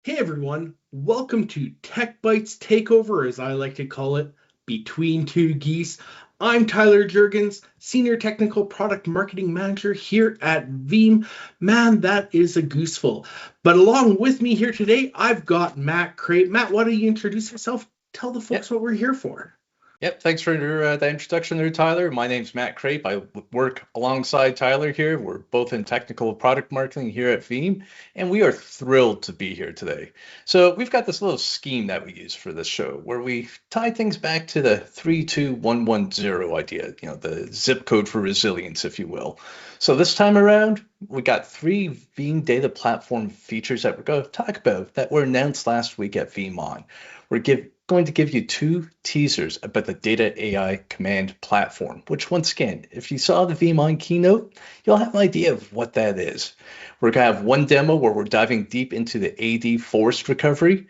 Hey everyone, welcome to Tech Bytes Takeover, as I like to call it, Between Two Geese. I'm Tyler Jurgens, Senior Technical Product Marketing Manager here at Veeam. Man, that is a gooseful. But along with me here today, I've got Matt Crape. Matt, why don't you introduce yourself? Tell the folks what we're here for. Yep, thanks for the introduction there, Tyler. My name's Matt Crape. I work alongside Tyler here. We're both in technical product marketing here at Veeam, and we are thrilled to be here today. So we've got this little scheme that we use for this show where we tie things back to the 32110 idea, the zip code for resilience, if you will. So this time around, we got 3 Veeam Data Platform features that we're going to talk about that were announced last week at VeeamON. We're going to give you 2 teasers about the Data AI Command Platform, which once again, if you saw the VeeamON keynote, you'll have an idea of what that is. We're going to have one demo where we're diving deep into the AD forest recovery,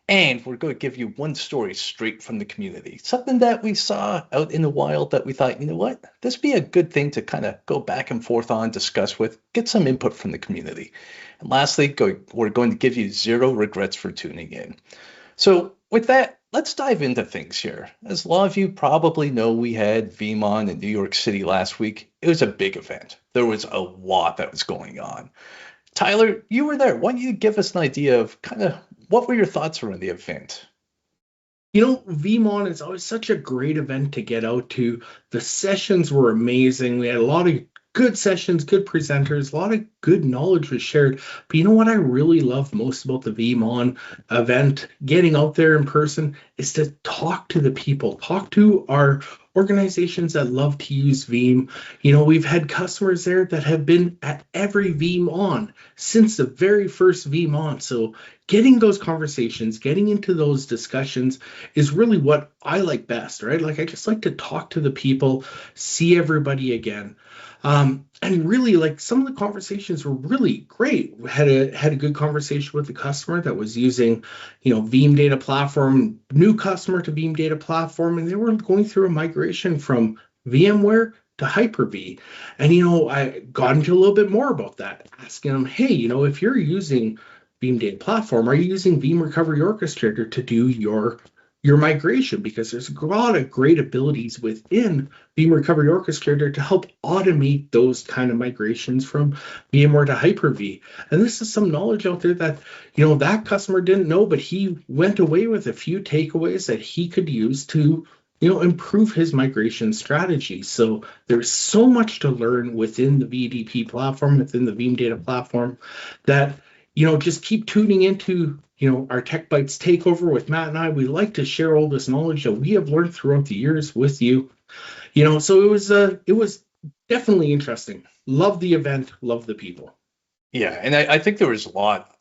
and we're going to give you one story straight from the community, something that we saw out in the wild that we thought, you know what, this would be a good thing to kind of go back and forth on, discuss with, get some input from the community. And lastly, we're going to give you 0 regrets for tuning in. So with that, let's dive into things here. As a lot of you probably know, we had VeeamON in New York City last week. It was a big event. There was a lot that was going on. Tyler, you were there. Why don't you give us an idea of kind of what were your thoughts around the event? VeeamON is always such a great event to get out to. The sessions were amazing. We had a lot of good sessions, good presenters, a lot of good knowledge was shared. But you know what I really love most about the VeeamON event, getting out there in person, is to talk to the people, talk to our organizations that love to use Veeam. We've had customers there that have been at every VeeamON since the very first VeeamON. So getting those conversations, getting into those discussions is really what I like best, right? Like I just like to talk to the people, see everybody again. And really, like some of the conversations were really great. We had a good conversation with the customer that was using, Veeam Data Platform, new customer to Veeam Data Platform, and they were going through a migration from VMware to Hyper-V. And I got into a little bit more about that, asking them, hey, if you're using Veeam Data Platform, are you using Veeam Recovery Orchestrator to do your migration? Because there's a lot of great abilities within Veeam Recovery Orchestrator to help automate those kind of migrations from VMware to Hyper-V. And this is some knowledge out there that, that customer didn't know, but he went away with a few takeaways that he could use to, improve his migration strategy. So there's so much to learn within the VDP platform, within the Veeam Data Platform, that just keep tuning into, our Tech Bytes takeover with Matt and I. We like to share all this knowledge that we have learned throughout the years with you. So it was definitely interesting. Love the event, love the people. Yeah, and I think there was a lot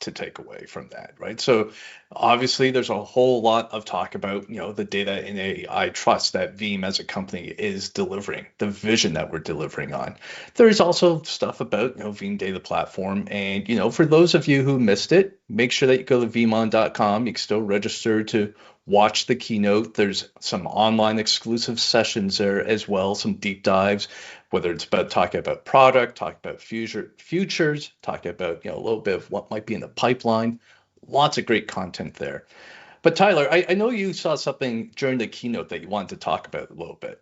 to take away from that, right? So obviously there's a whole lot of talk about, the data and AI trust that Veeam as a company is delivering, the vision that we're delivering on. There's also stuff about, Veeam Data Platform. And, for those of you who missed it, make sure that you go to veeamon.com. You can still register to watch the keynote. There's some online exclusive sessions there as well, some deep dives, whether it's about talking about product, talking about futures, talking about a little bit of what might be in the pipeline. Lots of great content there. But Tyler, I know you saw something during the keynote that you wanted to talk about a little bit.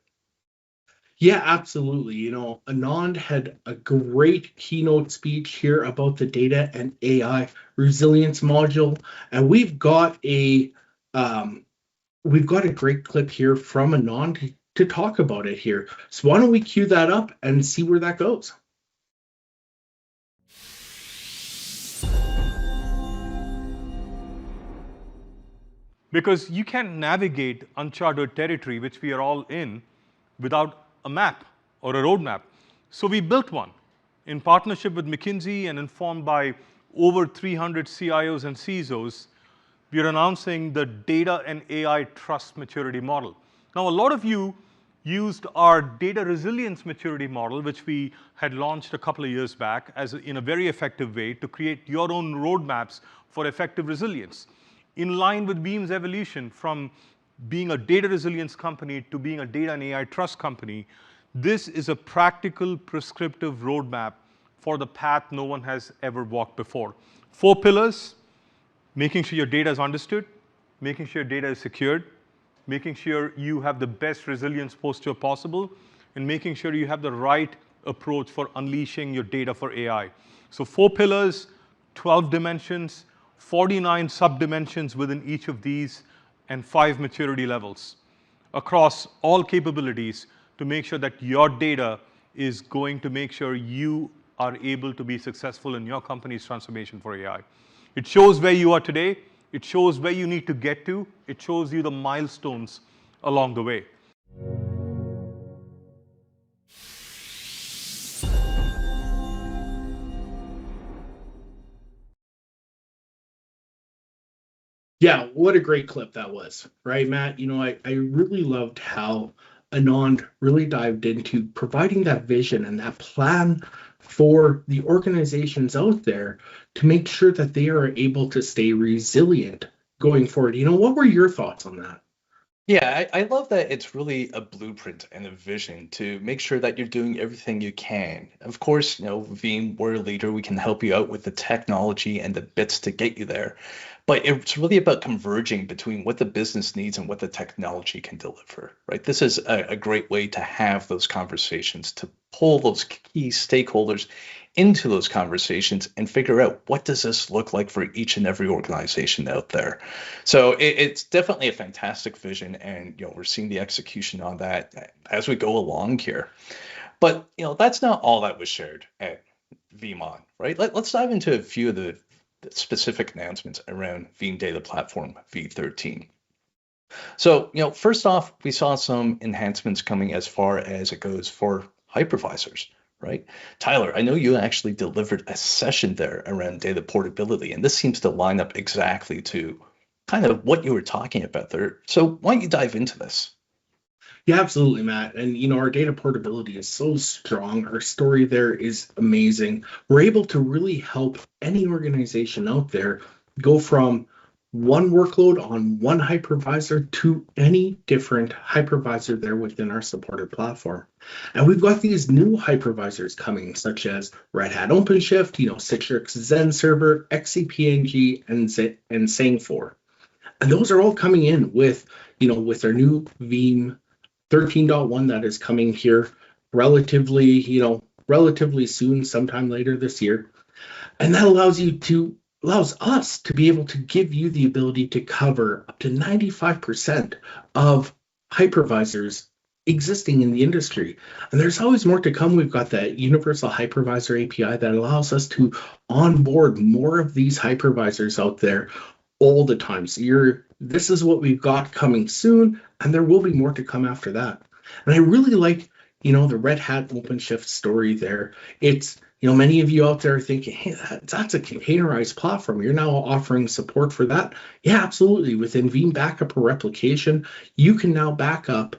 Yeah, absolutely. Anand had a great keynote speech here about the data and AI resilience module, and we've got a great clip here from Anand to talk about it here. So why don't we cue that up and see where that goes? Because you can't navigate uncharted territory, which we are all in, without a map or a roadmap. So we built one in partnership with McKinsey and informed by over 300 CIOs and CISOs. We are announcing the Data and AI Trust Maturity Model. Now, a lot of you used our data resilience maturity model, which we had launched a couple of years back in a very effective way to create your own roadmaps for effective resilience. In line with Veeam's evolution from being a data resilience company to being a data and AI trust company, this is a practical, prescriptive roadmap for the path no one has ever walked before. 4 pillars: making sure your data is understood, making sure your data is secured, making sure you have the best resilience posture possible, and making sure you have the right approach for unleashing your data for AI. So 4 pillars, 12 dimensions, 49 sub-dimensions within each of these, and 5 maturity levels across all capabilities to make sure that your data is going to make sure you are able to be successful in your company's transformation for AI. It shows where you are today. It shows where you need to get to. It shows you the milestones along the way. Yeah, what a great clip that was, right, Matt? I really loved how Anand really dived into providing that vision and that plan for the organizations out there to make sure that they are able to stay resilient going forward. What were your thoughts on that? Yeah, I love that it's really a blueprint and a vision to make sure that you're doing everything you can. Of course, Veeam, we're a leader. We can help you out with the technology and the bits to get you there. But it's really about converging between what the business needs and what the technology can deliver, right? This is a great way to have those conversations, to pull those key stakeholders into those conversations and figure out what does this look like for each and every organization out there. So it's definitely a fantastic vision, and we're seeing the execution on that as we go along here. But that's not all that was shared at VeeamON, right? Let's dive into a few of the specific announcements around Veeam Data Platform v13. So first off, we saw some enhancements coming as far as it goes for hypervisors. Right? Tyler, I know you actually delivered a session there around data portability, and this seems to line up exactly to kind of what you were talking about there. So why don't you dive into this? Yeah, absolutely, Matt. And our data portability is so strong. Our story there is amazing. We're able to really help any organization out there go from one workload on one hypervisor to any different hypervisor there within our supported platform. And we've got these new hypervisors coming, such as Red Hat OpenShift, Citrix XenServer, XCP-ng, and Sang4. And those are all coming in with our new Veeam 13.1 that is coming here relatively soon, sometime later this year. And that allows us to be able to give you the ability to cover up to 95% of hypervisors existing in the industry. And there's always more to come. We've got that Universal Hypervisor API that allows us to onboard more of these hypervisors out there all the time. So this is what we've got coming soon, and there will be more to come after that. And I really like, the Red Hat OpenShift story there. It's, many of you out there are thinking, hey, that's a containerized platform. You're now offering support for that. Yeah, absolutely. Within Veeam Backup or Replication, you can now back up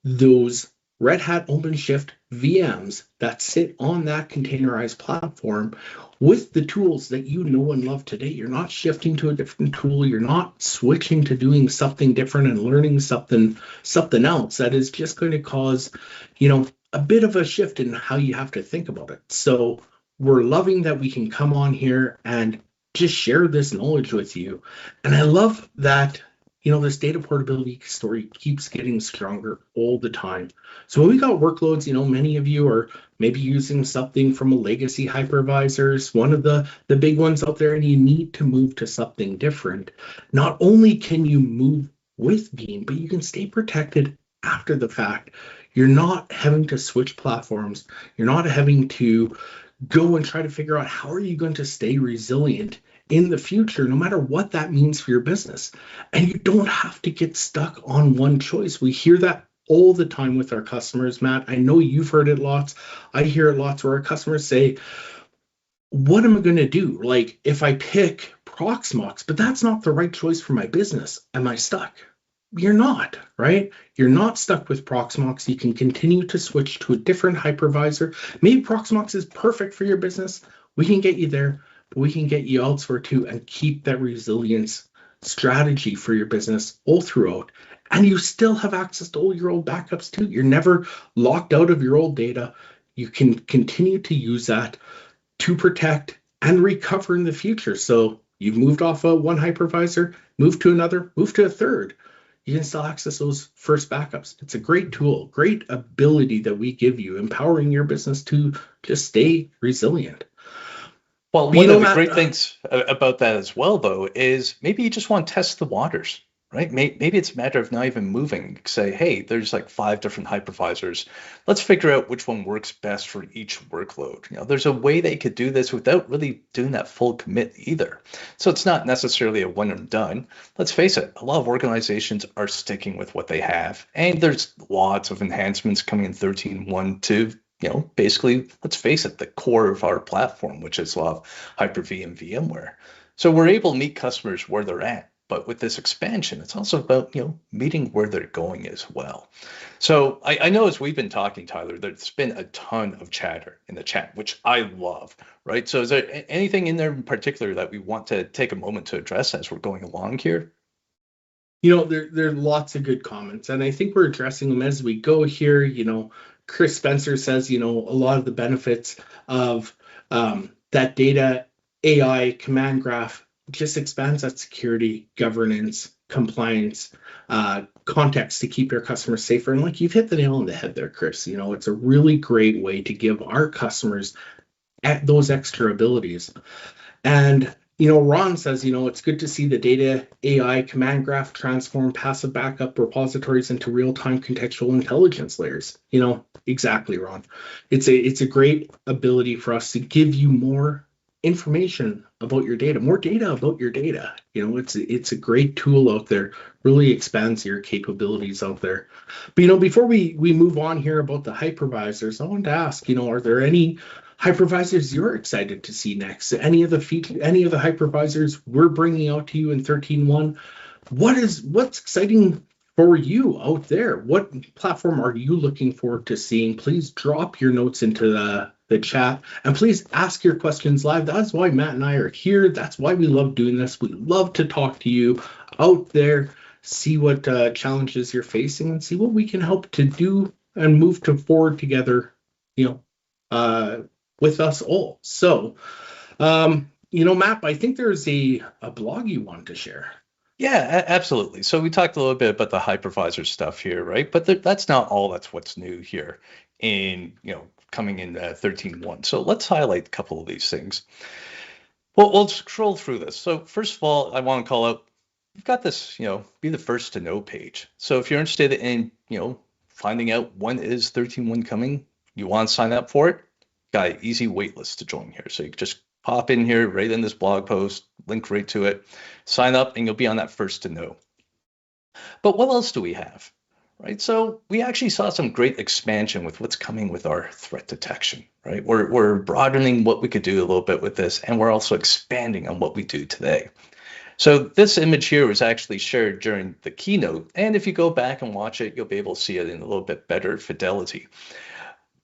those Red Hat OpenShift VMs that sit on that containerized platform with the tools that you know and love today. You're not shifting to a different tool. You're not switching to doing something different and learning something else that is just going to cause, a bit of a shift in how you have to think about it. So we're loving that we can come on here and just share this knowledge with you. And I love that this data portability story keeps getting stronger all the time. So when we got workloads, many of you are maybe using something from a legacy hypervisors, one of the big ones out there, and you need to move to something different. Not only can you move with Veeam, but you can stay protected after the fact. You're not having to switch platforms. You're not having to go and try to figure out how are you going to stay resilient in the future, no matter what that means for your business. And you don't have to get stuck on one choice. We hear that all the time with our customers, Matt. I know you've heard it lots. I hear it lots where our customers say, what am I going to do? Like, if I pick Proxmox, but that's not the right choice for my business, am I stuck? you're not, right? You're not stuck with Proxmox. You can continue to switch to a different hypervisor. Maybe Proxmox is perfect for your business. We can get you there, but we can get you elsewhere too and keep that resilience strategy for your business all throughout. And you still have access to all your old backups too. You're never locked out of your old data. You can continue to use that to protect and recover in the future. So you've moved off of one hypervisor, moved to another, moved to a third. You can still access those first backups. It's a great tool, great ability that we give you, empowering your business to just stay resilient. Well, But you one know, of the Matt, great things about that as well, though, is maybe you just want to test the waters, right? Maybe it's a matter of not even moving. Say, hey, there's like 5 different hypervisors. Let's figure out which one works best for each workload. There's a way they could do this without really doing that full commit either. So it's not necessarily a one and done. Let's face it, a lot of organizations are sticking with what they have, and there's lots of enhancements coming in 13.1 to basically, let's face it, the core of our platform, which is a lot of Hyper-V and VMware. So we're able to meet customers where they're at. But with this expansion, it's also about, meeting where they're going as well. So I know as we've been talking, Tyler, there's been a ton of chatter in the chat, which I love, right? So is there anything in there in particular that we want to take a moment to address as we're going along here? There are lots of good comments, and I think we're addressing them as we go here. Chris Spencer says, a lot of the benefits of that data AI command graph just expands that security, governance, compliance, context to keep your customers safer. And like you've hit the nail on the head there, Chris. It's a really great way to give our customers those extra abilities. And Ron says, it's good to see the data AI command graph transform passive backup repositories into real-time contextual intelligence layers. Exactly, Ron. It's a great ability for us to give you more information about your data, more data about your data. It's a great tool out there, really expands your capabilities out there. But before we move on here about the hypervisors, I wanted to ask, are there any hypervisors you're excited to see next? Any of the hypervisors we're bringing out to you in 13.1? What's exciting for you out there? What platform are you looking forward to seeing? Please drop your notes into the chat, and please ask your questions live. That's why Matt and I are here. That's why we love doing this. We love to talk to you out there, see what challenges you're facing, and see what we can help to do and move to forward together. With us all. So, Matt, I think there's a blog you want to share. Yeah, absolutely. So we talked a little bit about the hypervisor stuff here, right? But that's not all. That's what's new here in, coming in 13.1. So let's highlight a couple of these things. Well, we'll scroll through this. So first of all, I want to call out, we've got this, be the first to know page. So if you're interested in, finding out when is 13.1 coming, you want to sign up for it, got an easy wait list to join here. So you can just pop in here right in this blog post, link right to it, sign up, and you'll be on that first to know. But what else do we have? Right, so we actually saw some great expansion with what's coming with our threat detection, right? We're broadening what we could do a little bit with this, and we're also expanding on what we do today. So this image here was actually shared during the keynote, and if you go back and watch it, you'll be able to see it in a little bit better fidelity.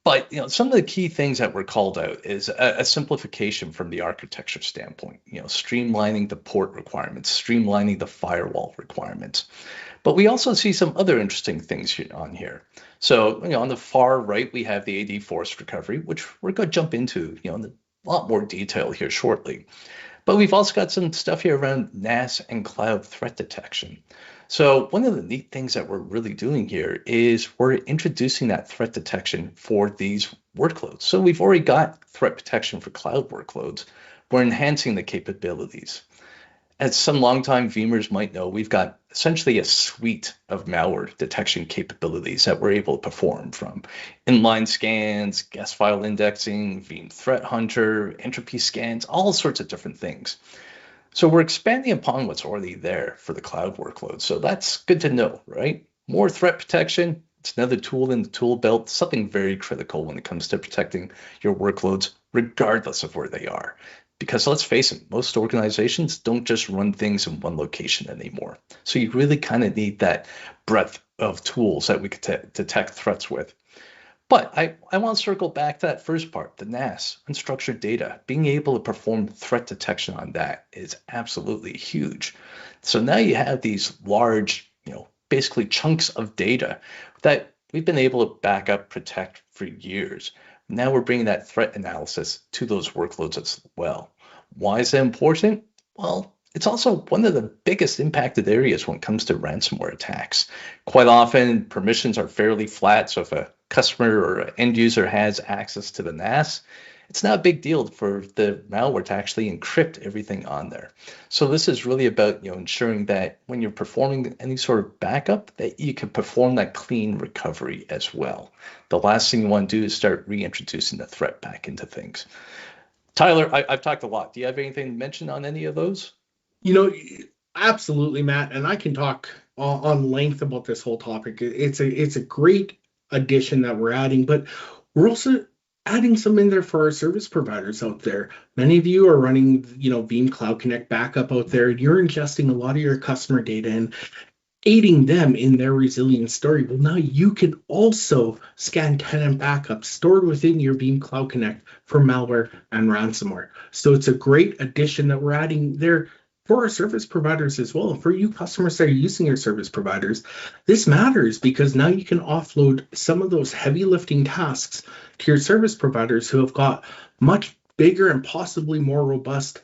But some of the key things that were called out is a simplification from the architecture standpoint, streamlining the port requirements, streamlining the firewall requirements. But we also see some other interesting things on here. So on the far right, we have the AD force recovery, which we're going to jump into in a lot more detail here shortly. But we've also got some stuff here around NAS and cloud threat detection. So one of the neat things that we're really doing here is we're introducing that threat detection for these workloads. So we've already got threat protection for cloud workloads. We're enhancing the capabilities. As some longtime Veemers might know, we've got essentially a suite of malware detection capabilities that we're able to perform, from inline scans, guest file indexing, Veeam Threat Hunter, entropy scans, all sorts of different things. So we're expanding upon what's already there for the cloud workload. So that's good to know, right? More threat protection. It's another tool in the tool belt, something very critical when it comes to protecting your workloads, regardless of where they are. Because let's face it, most organizations don't just run things in one location anymore. So you really kind of need that breadth of tools that we could detect threats with. But I want to circle back to that first part, the NAS, unstructured data. Being able to perform threat detection on that is absolutely huge. So now you have these large, basically chunks of data that we've been able to back up, protect for years. Now we're bringing that threat analysis to those workloads as well. Why is that important? Well, it's also one of the biggest impacted areas when it comes to ransomware attacks. Quite often, permissions are fairly flat, so if a customer or end user has access to the NAS, it's not a big deal for the malware to actually encrypt everything on there. So this is really about ensuring that when you're performing any sort of backup, that you can perform that clean recovery as well. The last thing you want to do is start reintroducing the threat back into things. Tyler, I've talked a lot. Do you have anything to mention on any of those? You know, absolutely, Matt, and I can talk on length about this whole topic. It's a great addition that we're adding, but we're also adding some in there for our service providers out there. Many of you are running, Veeam Cloud Connect Backup out there. You're ingesting a lot of your customer data and aiding them in their resilience story. Well, now you can also scan tenant backups stored within your Veeam Cloud Connect for malware and ransomware. So it's a great addition that we're adding there for our service providers as well. And for you customers that are using your service providers, this matters because now you can offload some of those heavy lifting tasks to your service providers who have got much bigger and possibly more robust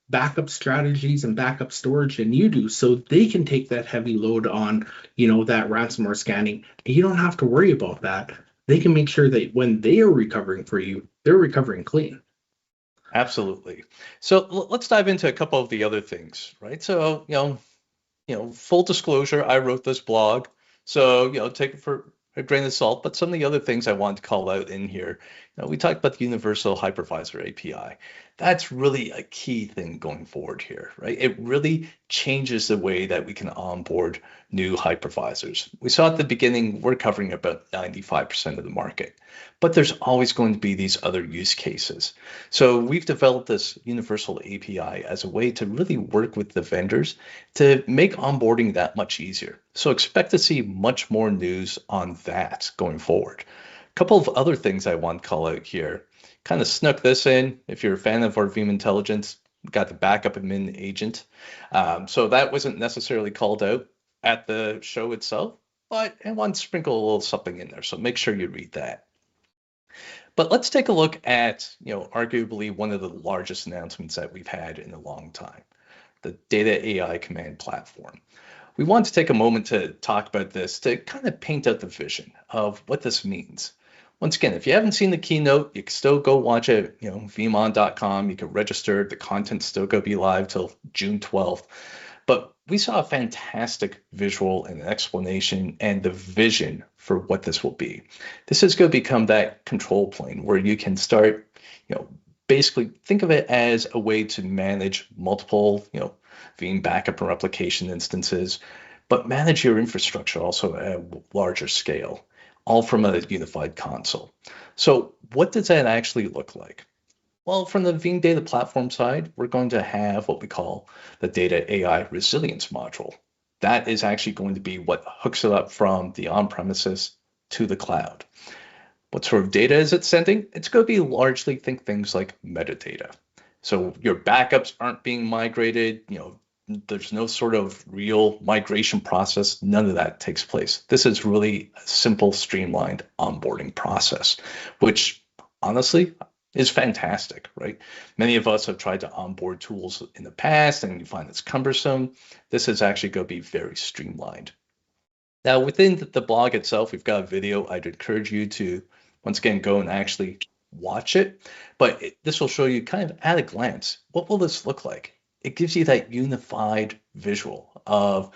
backup strategies and backup storage than you do, so they can take that heavy load on that ransomware scanning. You don't have to worry about that. They can make sure that when they are recovering for you, they're recovering clean. Absolutely. So let's dive into a couple of the other things, right? So full disclosure, I wrote this blog, so take it for a grain of salt. But some of the other things I want to call out in here, we talked about the Universal Hypervisor API. That's really a key thing going forward here, right? It really changes the way that we can onboard new hypervisors. We saw at the beginning, we're covering about 95% of the market, but there's always going to be these other use cases. So we've developed this Universal API as a way to really work with the vendors to make onboarding that much easier. So expect to see much more news on that going forward. A couple of other things I want to call out here. Kind of snuck this in. If you're a fan of our Veeam Intelligence, we got the backup admin agent. So that wasn't necessarily called out at the show itself, but I want to sprinkle a little something in there. So make sure you read that. But let's take a look at, arguably one of the largest announcements that we've had in a long time, the Data AI Command Platform. We want to take a moment to talk about this to kind of paint out the vision of what this means. Once again, if you haven't seen the keynote, you can still go watch it, veeamon.com. You can register. The content's still going to be live till June 12th. But we saw a fantastic visual and explanation and the vision for what this will be. This is going to become that control plane where you can start, basically think of it as a way to manage multiple, Veeam backup and replication instances, but manage your infrastructure also at a larger scale, all from a unified console. So what does that actually look like? Well, from the Veeam Data Platform side, we're going to have what we call the Data AI Resilience module. That is actually going to be what hooks it up from the on-premises to the cloud. What sort of data is it sending? It's going to be largely think things like metadata. So your backups aren't being migrated, there's no sort of real migration process. None of that takes place. This is really a simple, streamlined onboarding process, which honestly is fantastic, right? Many of us have tried to onboard tools in the past and you find it's cumbersome. This is actually going to be very streamlined. Now, within the blog itself, we've got a video. I'd encourage you to, once again, go and actually watch it. But this will show you kind of at a glance, what will this look like? It gives you that unified visual of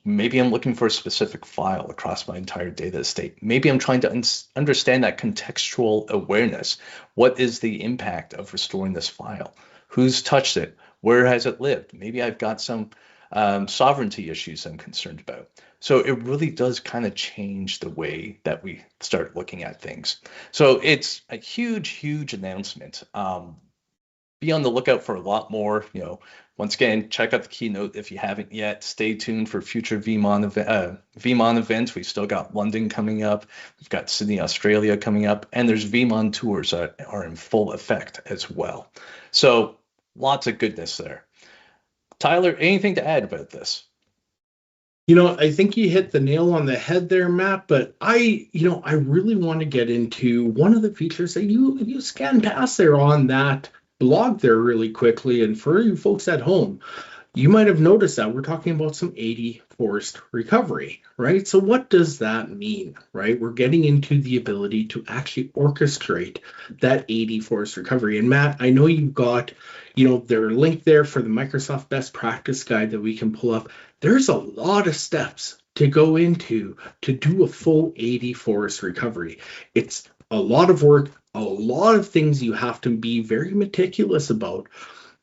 maybe I'm looking for a specific file across my entire data estate. Maybe I'm trying to understand that contextual awareness. What is the impact of restoring this file? Who's touched it? Where has it lived? Maybe I've got some sovereignty issues I'm concerned about. So it really does kind of change the way that we start looking at things. So it's a huge, huge announcement. be on the lookout for a lot more. Once again, check out the keynote if you haven't yet. Stay tuned for future VeeamON events. We've still got London coming up. We've got Sydney, Australia coming up, and there's VeeamON tours that are in full effect as well. So lots of goodness there. Tyler, anything to add about this? I think you hit the nail on the head there, Matt, but I really want to get into one of the features that you scanned past there on that blog there really quickly. And for you folks at home, you might have noticed that we're talking about some AD forced recovery, right? So what does that mean, right? We're getting into the ability to actually orchestrate that AD forced recovery. And Matt, I know you've got, their link there for the Microsoft best practice guide that we can pull up. There's a lot of steps to go into to do a full AD forced recovery. It's a lot of work, a lot of things you have to be very meticulous about.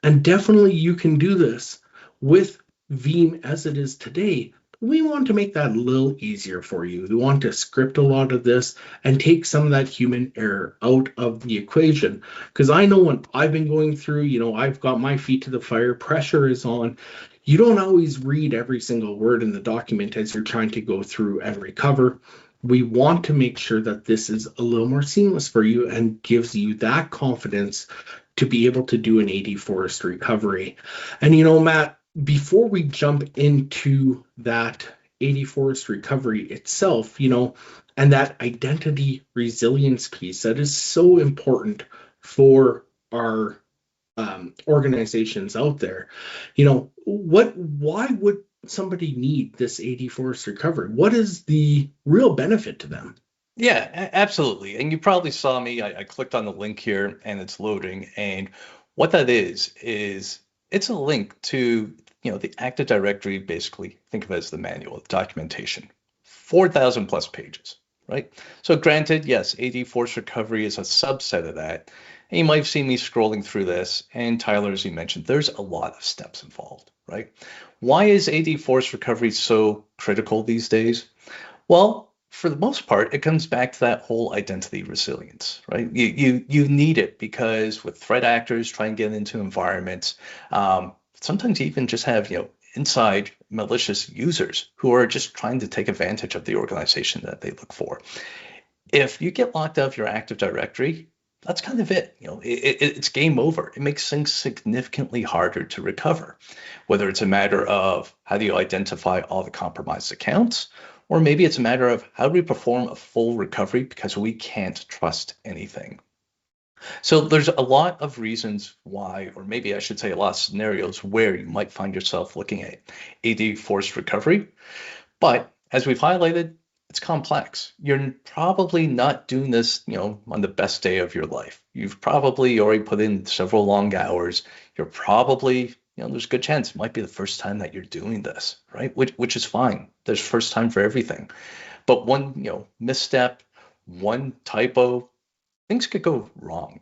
And definitely you can do this with Veeam as it is today. We want to make that a little easier for you. We want to script a lot of this and take some of that human error out of the equation. Because I know when I've been going through, I've got my feet to the fire, pressure is on. You don't always read every single word in the document as you're trying to go through and recover. We want to make sure that this is a little more seamless for you and gives you that confidence to be able to do an AD forced recovery. And Matt, before we jump into that AD forced recovery itself, and that identity resilience piece that is so important for our organizations out there, why would somebody need this AD forced recovery? What is the real benefit to them? Yeah, absolutely. And you probably saw me. I clicked on the link here and it's loading. And what that is it's a link to the Active Directory. Basically, think of it as the manual, the documentation, 4,000 plus pages, right? So granted, yes, AD force recovery is a subset of that. And you might have seen me scrolling through this. And Tyler, as you mentioned, there's a lot of steps involved, right? Why is AD force recovery so critical these days? Well, for the most part, it comes back to that whole identity resilience, right? You need it because with threat actors trying to get into environments, sometimes you even just have inside malicious users who are just trying to take advantage of the organization that they look for. If you get locked out of your Active Directory, that's kind of it. It's game over. It makes things significantly harder to recover, whether it's a matter of how do you identify all the compromised accounts, or maybe it's a matter of how do we perform a full recovery because we can't trust anything. So there's a lot of reasons why, or maybe I should say a lot of scenarios where you might find yourself looking at AD forced recovery. But as we've highlighted, it's complex. You're probably not doing this, on the best day of your life. You've probably already put in several long hours. You're probably, there's a good chance it might be the first time that you're doing this, right? Which is fine. There's first time for everything. But one, misstep, one typo, things could go wrong,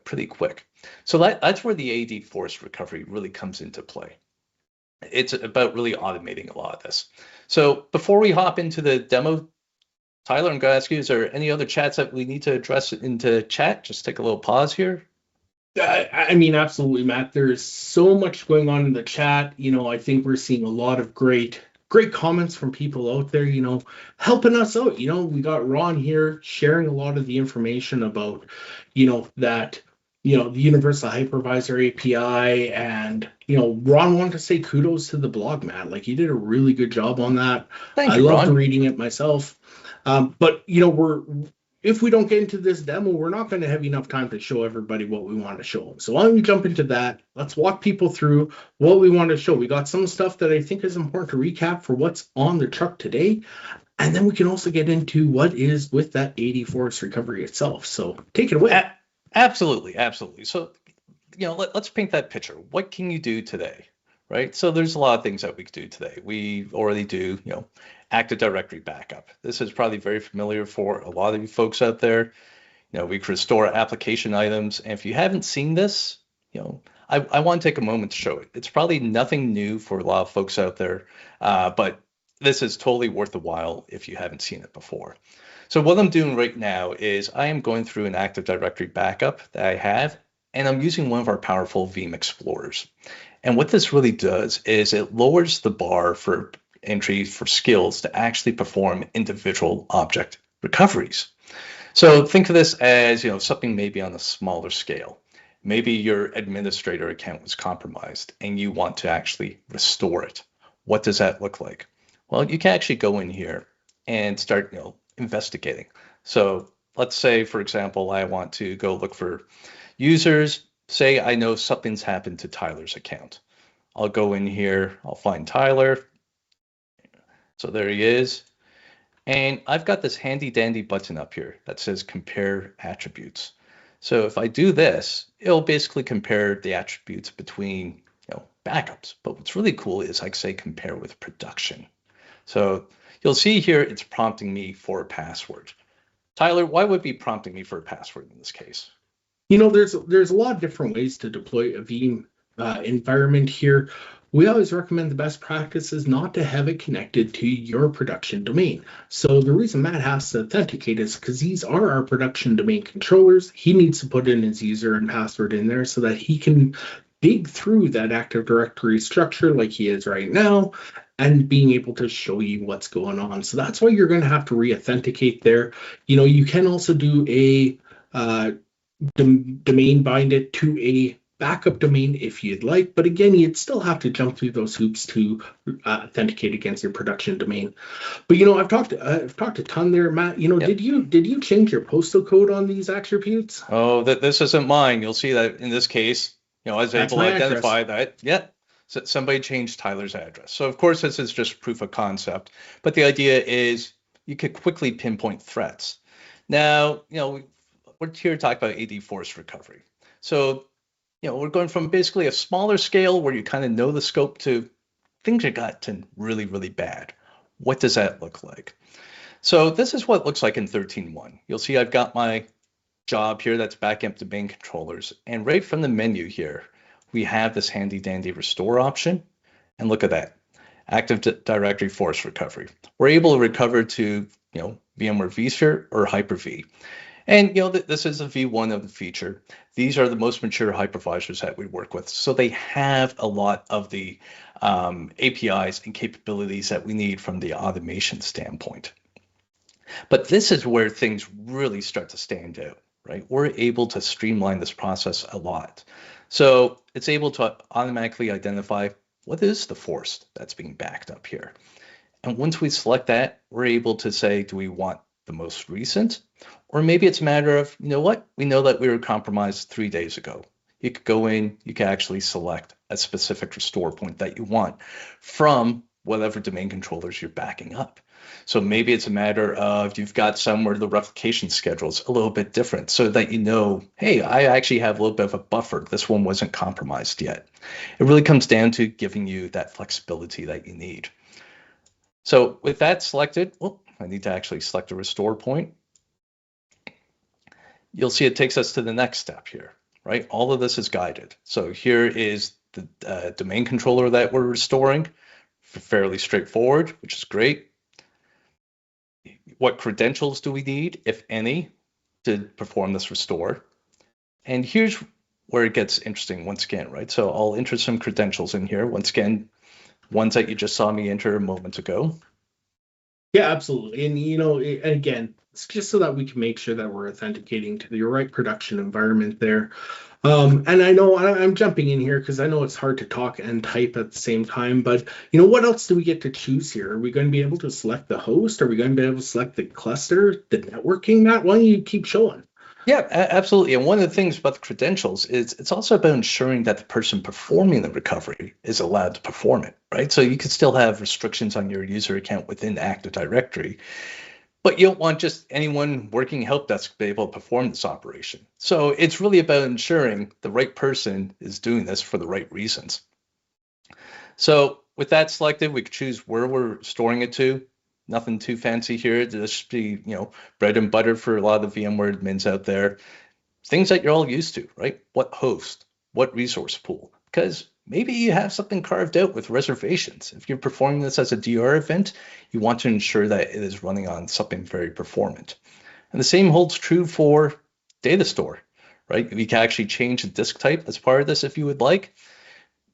pretty quick. So that's where the AD forced recovery really comes into play. It's about really automating a lot of this. So before we hop into the demo, Tyler, I'm going to ask you, is there any other chats that we need to address into chat? Just take a little pause here. I mean, absolutely, Matt. There's so much going on in the chat. I think we're seeing a lot of great comments from people out there, helping us out. We got Ron here sharing a lot of the information about, that, the Universal Hypervisor API. And, Ron wanted to say kudos to the blog, Matt. Like, you did a really good job on that. Thank you, loved Ron. reading it myself. But, if we don't get into this demo, we're not going to have enough time to show everybody what we want to show them. So why don't we jump into that? Let's walk people through what we want to show. We got some stuff that I think is important to recap for what's on the truck today. And then we can also get into what is with that AD force recovery itself. So take it away. Absolutely. So, let's paint that picture. What can you do today? Right? So there's a lot of things that we could do today. We already do, Active Directory backup. This is probably very familiar for a lot of you folks out there. We could restore application items. And if you haven't seen this, I want to take a moment to show it. It's probably nothing new for a lot of folks out there, but this is totally worth the while if you haven't seen it before. So what I'm doing right now is I am going through an Active Directory backup that I have, and I'm using one of our powerful Veeam Explorers. And what this really does is it lowers the bar for entry for skills to actually perform individual object recoveries. So think of this as, something maybe on a smaller scale. Maybe your administrator account was compromised and you want to actually restore it. What does that look like? Well, you can actually go in here and start, investigating. So let's say, for example, I want to go look for users. Say I know something's happened to Tyler's account. I'll go in here, I'll find Tyler. So there he is. And I've got this handy dandy button up here that says compare attributes. So if I do this, it'll basically compare the attributes between backups. But what's really cool is I can say compare with production. So you'll see here it's prompting me for a password. Tyler, why would it be prompting me for a password in this case? There's a lot of different ways to deploy a Veeam environment here. We always recommend the best practice is not to have it connected to your production domain. So the reason Matt has to authenticate is because these are our production domain controllers. He needs to put in his user and password in there so that he can dig through that Active Directory structure like he is right now and being able to show you what's going on. So that's why you're going to have to re-authenticate there. You can also do a domain bind it to a backup domain if you'd like, but again, you'd still have to jump through those hoops to authenticate against your production domain. But I've talked a ton there, Matt. Yep. Did you change your postal code on these attributes? Oh, this isn't mine. You'll see that in this case, I was able to identify that. Yeah, so somebody changed Tyler's address. So of course, this is just proof of concept, but the idea is you could quickly pinpoint threats. Now, we're here to talk about AD force recovery. So we're going from basically a smaller scale where you kind of know the scope to things that gotten really, really bad. What does that look like? So this is what it looks like in 13.1. You'll see I've got my job here that's backup domain controllers. And right from the menu here, we have this handy dandy restore option. And look at that, Active Directory force recovery. We're able to recover to, VMware vSphere or Hyper-V. And this is a V1 of the feature. These are the most mature hypervisors that we work with. So they have a lot of the APIs and capabilities that we need from the automation standpoint. But this is where things really start to stand out, right? We're able to streamline this process a lot. So it's able to automatically identify what is the force that's being backed up here. And once we select that, we're able to say, do we want the most recent? Or maybe it's a matter of, what? We know that we were compromised 3 days ago. You could go in, you can actually select a specific restore point that you want from whatever domain controllers you're backing up. So maybe it's a matter of you've got somewhere the replication schedule is a little bit different so that hey, I actually have a little bit of a buffer. This one wasn't compromised yet. It really comes down to giving you that flexibility that you need. So with that selected, I need to actually select a restore point. You'll see it takes us to the next step here, right? All of this is guided. So here is the domain controller that we're restoring, fairly straightforward, which is great. What credentials do we need, if any, to perform this restore? And here's where it gets interesting once again, right? So I'll enter some credentials in here. Once again, ones that you just saw me enter a moment ago. Yeah, absolutely. And, again, it's just so that we can make sure that we're authenticating to the right production environment there. And I know I'm jumping in here because I know it's hard to talk and type at the same time, but what else do we get to choose here? Are we going to be able to select the host? Are we going to be able to select the cluster, the networking? Matt, why don't you keep showing? Yeah, absolutely. And one of the things about the credentials is it's also about ensuring that the person performing the recovery is allowed to perform it, right? So you could still have restrictions on your user account within Active Directory, but you don't want just anyone working help desk to be able to perform this operation. So it's really about ensuring the right person is doing this for the right reasons. So with that selected, we could choose where we're storing it to. Nothing too fancy here. This should be, bread and butter for a lot of the VMware admins out there. Things that you're all used to, right? What host? What resource pool? Because maybe you have something carved out with reservations. If you're performing this as a DR event, you want to ensure that it is running on something very performant. And the same holds true for data store, right? We can actually change the disk type as part of this if you would like.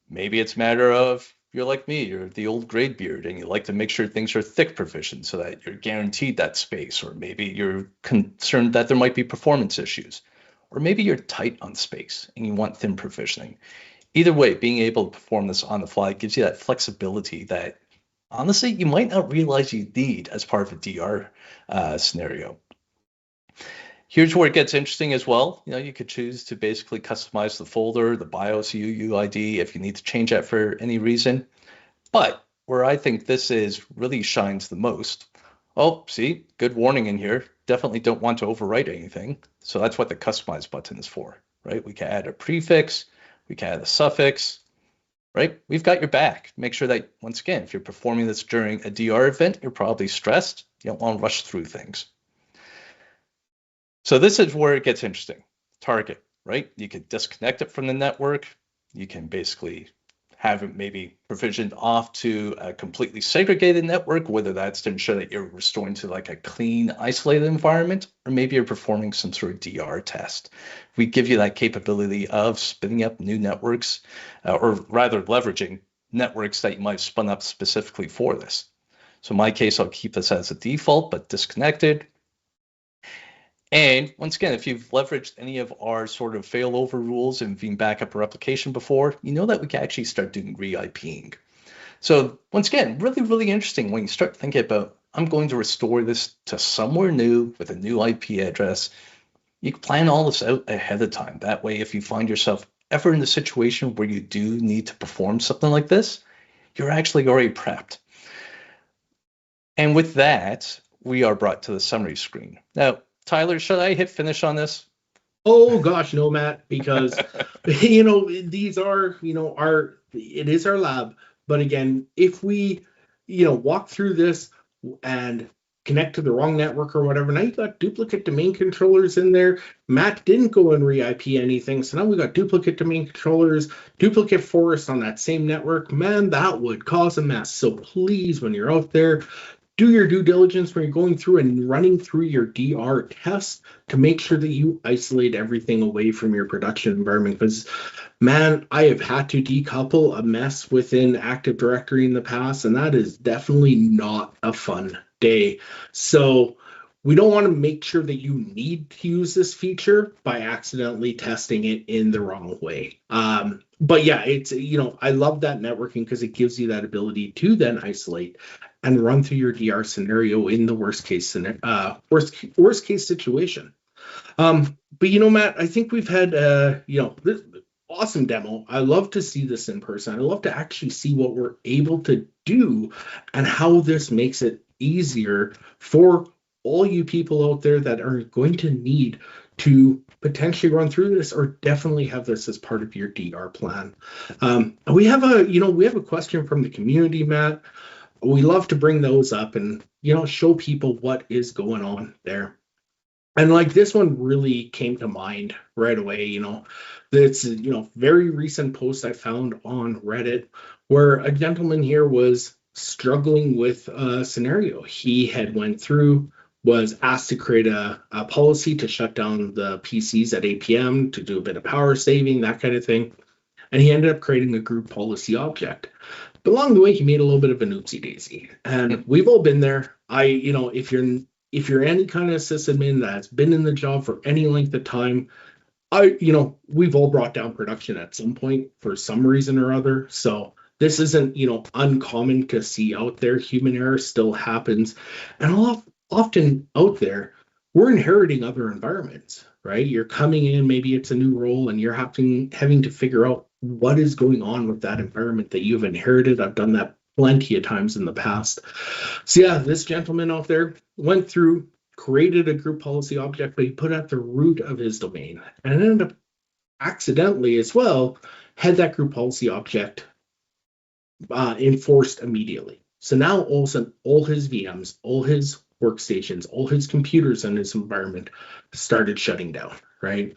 Maybe it's a matter of you're like me, you're the old grade beard, and you like to make sure things are thick provisioned so that you're guaranteed that space, or maybe you're concerned that there might be performance issues, or maybe you're tight on space and you want thin provisioning. Either way, being able to perform this on the fly gives you that flexibility that honestly you might not realize you need as part of a DR scenario. Here's where it gets interesting as well. You could choose to basically customize the folder, the BIOS UUID if you need to change that for any reason. But where I think this really shines the most, oh, see, good warning in here. Definitely don't want to overwrite anything. So that's what the customize button is for, right? We can add a prefix, we can add a suffix, right? We've got your back. Make sure that, once again, if you're performing this during a DR event, you're probably stressed. You don't want to rush through things. So this is where it gets interesting. Target, right? You could disconnect it from the network. You can basically have it maybe provisioned off to a completely segregated network, whether that's to ensure that you're restoring to like a clean, isolated environment, or maybe you're performing some sort of DR test. We give you that capability of spinning up new networks, or rather leveraging networks that you might have spun up specifically for this. So in my case, I'll keep this as a default, but disconnected. And once again, if you've leveraged any of our sort of failover rules in Veeam Backup or Replication before, you know that we can actually start doing re-IPing. So once again, really, really interesting when you start thinking about, I'm going to restore this to somewhere new with a new IP address. You can plan all this out ahead of time. That way, if you find yourself ever in a situation where you do need to perform something like this, you're actually already prepped. And with that, we are brought to the summary screen. Now, Tyler, should I hit finish on this? Oh gosh, no, Matt, because these are it is our lab. But again, if we walk through this and connect to the wrong network or whatever, now you got duplicate domain controllers in there. Matt didn't go and re-IP anything, so now we got duplicate domain controllers, duplicate forests on that same network. Man, that would cause a mess. So please, when you're out there, do your due diligence when you're going through and running through your DR tests to make sure that you isolate everything away from your production environment. Because, man, I have had to decouple a mess within Active Directory in the past, and that is definitely not a fun day. So we don't want to make sure that you need to use this feature by accidentally testing it in the wrong way. But yeah, it's, I love that networking because it gives you that ability to then isolate and run through your DR scenario in the worst case situation. But Matt, I think we've had this awesome demo. I love to see this in person. I love to actually see what we're able to do and how this makes it easier for all you people out there that are going to need to potentially run through this or definitely have this as part of your DR plan. We have a question from the community, Matt. We love to bring those up and show people what is going on there. And like this one really came to mind right away. It's very recent post I found on Reddit where a gentleman here was struggling with a scenario. He had went through, was asked to create a policy to shut down the PCs at 8 p.m. to do a bit of power saving, that kind of thing. And he ended up creating a group policy object. But along the way, he made a little bit of an oopsie daisy. And we've all been there. If you're any kind of sysadmin that's been in the job for any length of time, we've all brought down production at some point for some reason or other. So this isn't, uncommon to see out there. Human error still happens. And often out there, we're inheriting other environments, right? You're coming in, maybe it's a new role, and you're having to figure out what is going on with that environment that you've inherited. I've done that plenty of times in the past. So yeah, this gentleman out there went through, created a group policy object, but he put at the root of his domain and ended up accidentally as well had that group policy object enforced immediately. So now all of a sudden, all his VMs, all his workstations, all his computers in his environment started shutting down, right?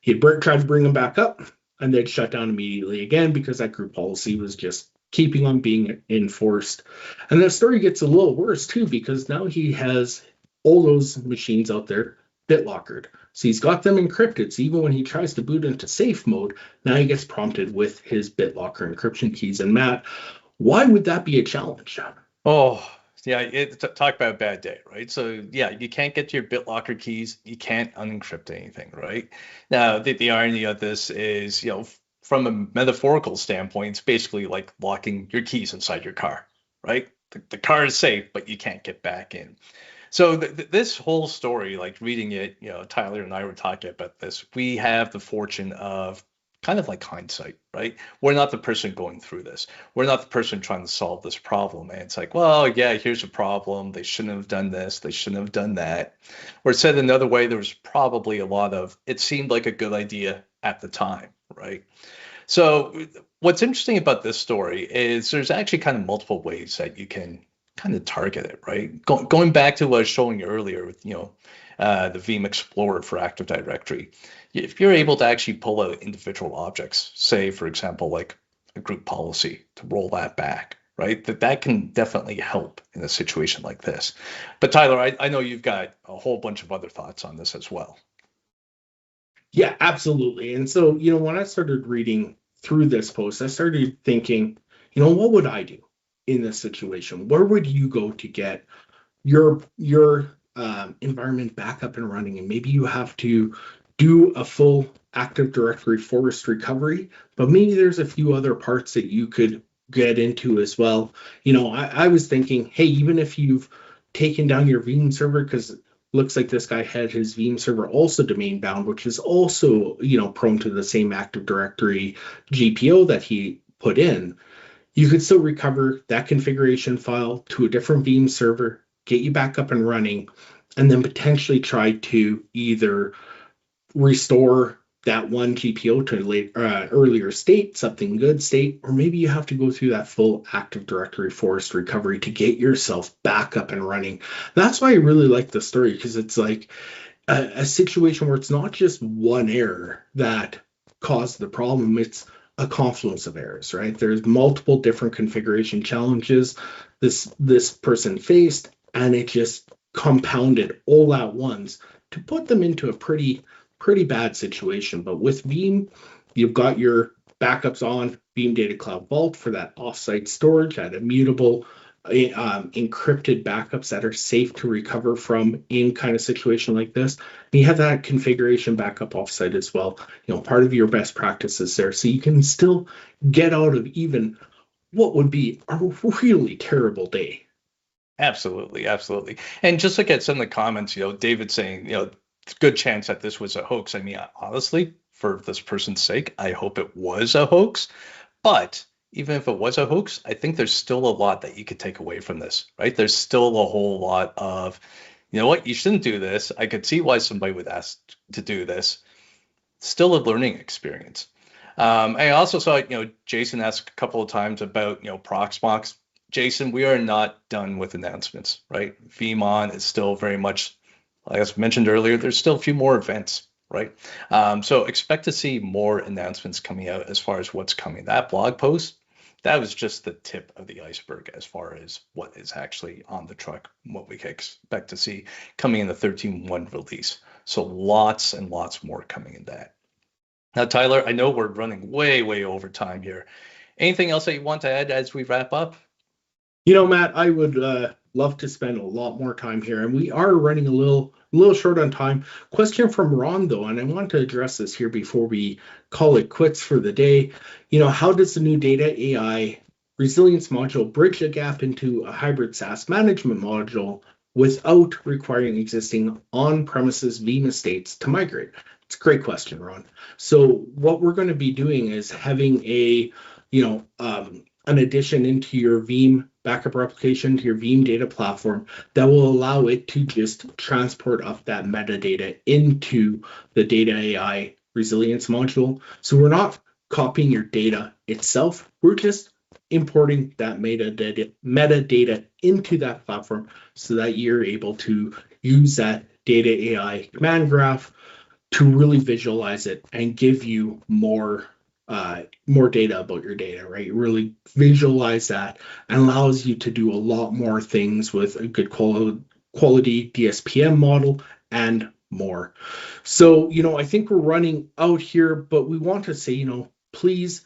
He'd tried to bring them back up and they'd shut down immediately again because that group policy was just keeping on being enforced. And the story gets a little worse too, because now he has all those machines out there BitLockered, So he's got them encrypted. So even when he tries to boot into safe mode, now he gets prompted with his BitLocker encryption keys. And Matt, why would that be a challenge? Oh, yeah, talk about a bad day, right? So yeah, you can't get to your BitLocker keys, you can't unencrypt anything, right? Now, the irony of this is, from a metaphorical standpoint, it's basically like locking your keys inside your car, right? The car is safe, but you can't get back in. So this whole story, like reading it, Tyler and I were talking about this. We have the fortune of kind of like hindsight, right? We're not the person going through this. We're not the person trying to solve this problem. And it's like, well, yeah, here's a problem. They shouldn't have done this. They shouldn't have done that. Or said another way, there was probably a lot of, it seemed like a good idea at the time, right? So what's interesting about this story is there's actually kind of multiple ways that you can kind of target it, right? Going back to what I was showing you earlier with, the Veeam Explorer for Active Directory, if you're able to actually pull out individual objects, say, for example, like a group policy to roll that back, right? That can definitely help in a situation like this. But Tyler, I know you've got a whole bunch of other thoughts on this as well. Yeah, absolutely. And so, when I started reading through this post, I started thinking, what would I do in this situation? Where would you go to get your environment back up and running? And maybe you have to do a full Active Directory forest recovery, but maybe there's a few other parts that you could get into as well. I was thinking, hey, even if you've taken down your Veeam server, because looks like this guy had his Veeam server also domain bound, which is also, prone to the same Active Directory GPO that he put in. You could still recover that configuration file to a different Veeam server, get you back up and running, and then potentially try to either restore that one GPO to earlier state, something good state, or maybe you have to go through that full Active Directory forest recovery to get yourself back up and running. That's why I really like the story, because it's like a situation where it's not just one error that caused the problem, it's a confluence of errors, right? There's multiple different configuration challenges this person faced, and it just compounded all at once to put them into a pretty bad situation. But with Veeam, you've got your backups on Veeam Data Cloud Vault for that offsite storage at immutable encrypted backups that are safe to recover from in kind of situation like this. And you have that configuration backup offsite as well, part of your best practices there, so you can still get out of even what would be a really terrible day. Absolutely. And just look at some of the comments, David saying, it's a good chance that this was a hoax. I mean, honestly, for this person's sake, I hope it was a hoax. But even if it was a hoax, I think there's still a lot that you could take away from this, right? There's still a whole lot of, you shouldn't do this. I could see why somebody would ask to do this. Still a learning experience. I also saw, Jason asked a couple of times about, Proxmox. Jason, we are not done with announcements, right? VeeamON is still very much, like I mentioned earlier, there's still a few more events, right? So expect to see more announcements coming out as far as what's coming. That blog post, that was just the tip of the iceberg as far as what is actually on the truck, what we can expect to see coming in the 13.1 release. So lots and lots more coming in that. Now, Tyler, I know we're running way over time here. Anything else that you want to add as we wrap up? Matt, I would love to spend a lot more time here, and we are running a little short on time. Question from Ron, though, and I want to address this here before we call it quits for the day. How does the new data AI resilience module bridge the gap into a hybrid SaaS management module without requiring existing on-premises Veeam estates to migrate? It's a great question, Ron. So what we're going to be doing is having an addition into your Veeam backup replication to your Veeam Data Platform that will allow it to just transport up that metadata into the data AI resilience module. So we're not copying your data itself. We're just importing that metadata into that platform so that you're able to use that data AI command graph to really visualize it and give you more data about your data, right? Really visualize that, and allows you to do a lot more things with a good quality DSPM model and more. So, I think we're running out here, but we want to say, please,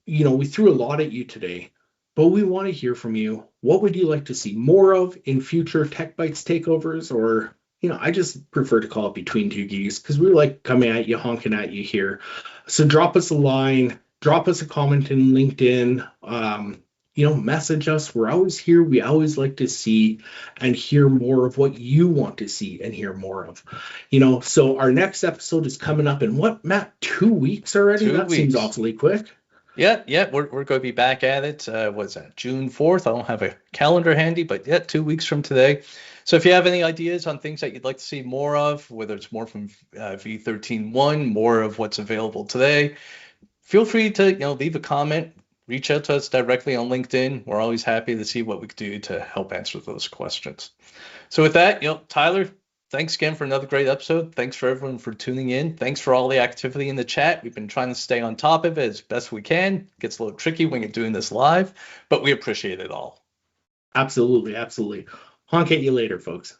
we threw a lot at you today, but we want to hear from you. What would you like to see more of in future Tech Bytes takeovers? Or, I just prefer to call it Between Two Geeks because we like coming at you, honking at you here. So drop us a line, drop us a comment in LinkedIn, message us. We're always here. We always like to see and hear more of what you want to see and hear more of. So our next episode is coming up in what, Matt, 2 weeks already? 2 That weeks. seems awfully quick. Yeah, we're going to be back at it. What's that, June 4th? I don't have a calendar handy, but 2 weeks from today. So if you have any ideas on things that you'd like to see more of, whether it's more from v13.1, more of what's available today, feel free to leave a comment, reach out to us directly on LinkedIn. We're always happy to see what we can do to help answer those questions. So with that, Tyler, thanks again for another great episode. Thanks for everyone for tuning in. Thanks for all the activity in the chat. We've been trying to stay on top of it as best we can. It gets a little tricky when you're doing this live, but we appreciate it all. Absolutely. Honk at you later, folks.